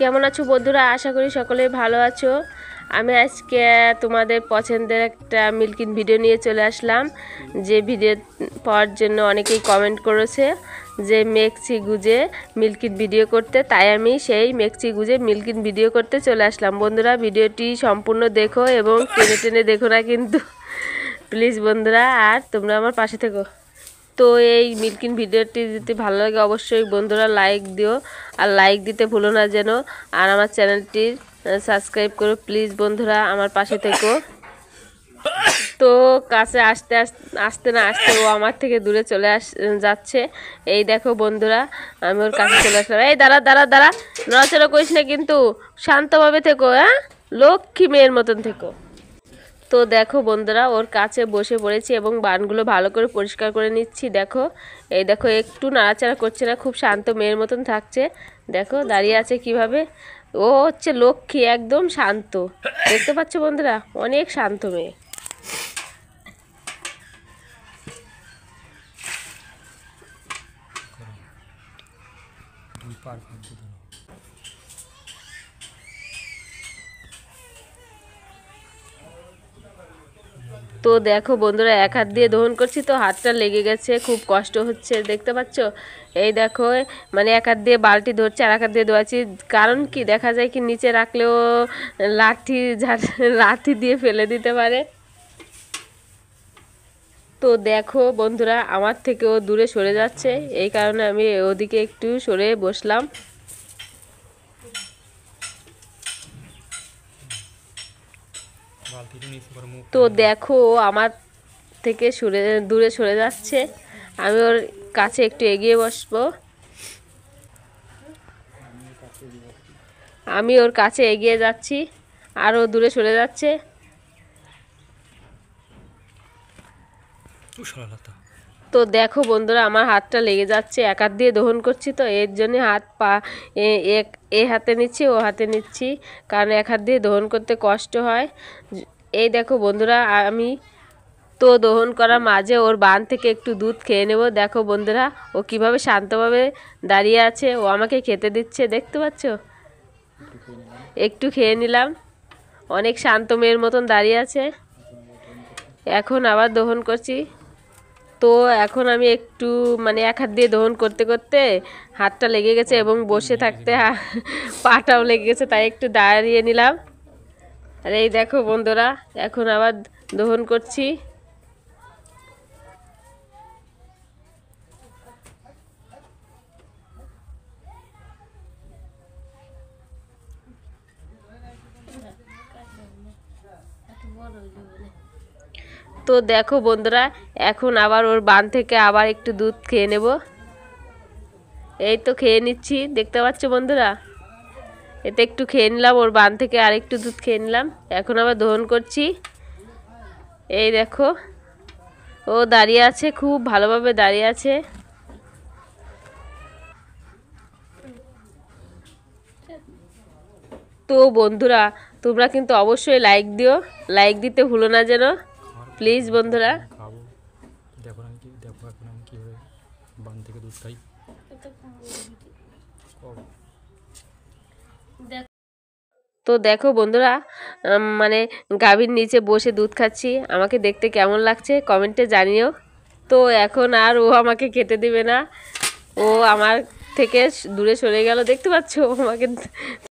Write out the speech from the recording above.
কেমন আছো বন্ধুরা? আশা করি সকলেই ভালো আছো। আমি আজকে তোমাদের পছন্দের একটা মিল্কিন ভিডিও নিয়ে চলে আসলাম। যে ভিডিও পাওয়ার জন্য অনেকেই কমেন্ট করেছে যে মেক্সি গুজে মিল্কিন ভিডিও করতে, তাই আমি সেই মেক্সি গুজে মিল্কিন ভিডিও করতে চলে আসলাম। বন্ধুরা, ভিডিওটি সম্পূর্ণ দেখো এবং টেনে টেনে দেখো না কিন্তু, প্লিজ বন্ধুরা, আর তোমরা আমার পাশে থেকো। তো এই মিল্কিন ভিডিওটি যদি ভালো লাগে অবশ্যই বন্ধুরা লাইক দিও, আর লাইক দিতে ভুলো না যেন, আর আমার চ্যানেলটির সাবস্ক্রাইব করো প্লিজ বন্ধুরা, আমার পাশে থেকো। তো কাছে আসতে আসতে না আসতে ও আমার থেকে দূরে চলে যাচ্ছে। এই দেখো বন্ধুরা, আমি ওর কাছে চলে আসলাম। এই দাঁড়া দাঁড়া দাঁড়া, নড়াচড়া করিস না কিন্তু, শান্তভাবে থেকো, হ্যাঁ, লক্ষ্মী মেয়ের মতন থেকো। তো দেখো বন্ধুরা, ওর কাছে বসে পড়েছি এবং বানগুলো ভালো করে পরিষ্কার করে নিচ্ছি। দেখো, এই দেখো, একটু নাড়াচাড়া করছে না, খুব শান্ত মেয়ের মতন থাকছে। দেখো দাঁড়িয়ে আছে কিভাবে, ও হচ্ছে লক্ষ্মী, একদম শান্ত। দেখতে পাচ্ছ বন্ধুরা, অনেক শান্ত মেয়ে। তো দেখো বন্ধুরা, এক হাত দিয়ে দহন করছি তো হাতটা লেগে গেছে, খুব কষ্ট হচ্ছে, দেখতে পাচ্ছ। এই দেখো, মানে এক হাত দিয়ে বালতি ধরছে আর এক হাত দিয়ে ধোয়াচ্ছি, কারণ কি দেখা যায় কি নিচে রাখলেও লাঠি দিয়ে ফেলে দিতে পারে। তো দেখো বন্ধুরা, আমার থেকেও দূরে সরে যাচ্ছে, এই কারণে আমি ওদিকে একটু সরে বসলাম। তো দেখো, আমার থেকে দূরে সরে যাচ্ছে, আমি ওর কাছে একটু এগিয়ে বসবো। আমি ওর কাছে এগিয়ে যাচ্ছি, আর ও দূরে সরে যাচ্ছে। তো দেখো বন্ধুরা, আমার হাতটা লেগে যাচ্ছে, এক হাত দিয়ে দহন করছি তো এর জন্য হাত পা এ হাতে নিচ্ছি, ও হাতে নিচ্ছি, কারণ এক হাত দিয়ে দহন করতে কষ্ট হয়। এই দেখো বন্ধুরা, আমি তো দহন করার মাঝে ওর বান থেকে একটু দুধ খেয়ে নেব। দেখো বন্ধুরা, ও কিভাবে শান্তভাবে দাঁড়িয়ে আছে, ও আমাকে খেতে দিচ্ছে, দেখতে পাচ্ছ। একটু খেয়ে নিলাম, অনেক শান্ত মেয়ের মতন দাঁড়িয়ে আছে। এখন আবার দহন করছি। তো এখন আমি একটু মানে এক হাত দিয়ে দহন করতে করতে হাতটা লেগে গেছে এবং বসে থাকতে পাটাও লেগে গেছে, তাই একটু দাঁড়িয়ে নিলাম। আর এই দেখো বন্ধুরা, এখন আবার দহন করছি। তো দেখো বন্ধুরা, এখন আবার ওর বান থেকে আবার একটু দুধ খেয়ে নেব। এই তো খেয়ে নিচ্ছি, দেখতে পাচ্ছ বন্ধুরা, এতে একটু খেয়ে নিলাম, ওর বান থেকে আর একটু দুধ খেয়ে নিলাম। এখন আবার দহন করছি। এই দেখো, ও দাঁড়িয়ে আছে, খুব ভালোভাবে দাঁড়িয়ে আছে। তো বন্ধুরা, তোমরা কিন্তু অবশ্যই লাইক দিও, লাইক দিতে ভুলো না যেন, প্লিজ বন্ধুরা। তো দেখো বন্ধুরা, মানে গাভীর নিচে বসে দুধ খাচ্ছি, আমাকে দেখতে কেমন লাগছে কমেন্টে জানিও। তো এখন আর ও আমাকে খেতে দিবে না, ও আমার থেকে দূরে সরে গেল, দেখতে পাচ্ছ, ও আমাকে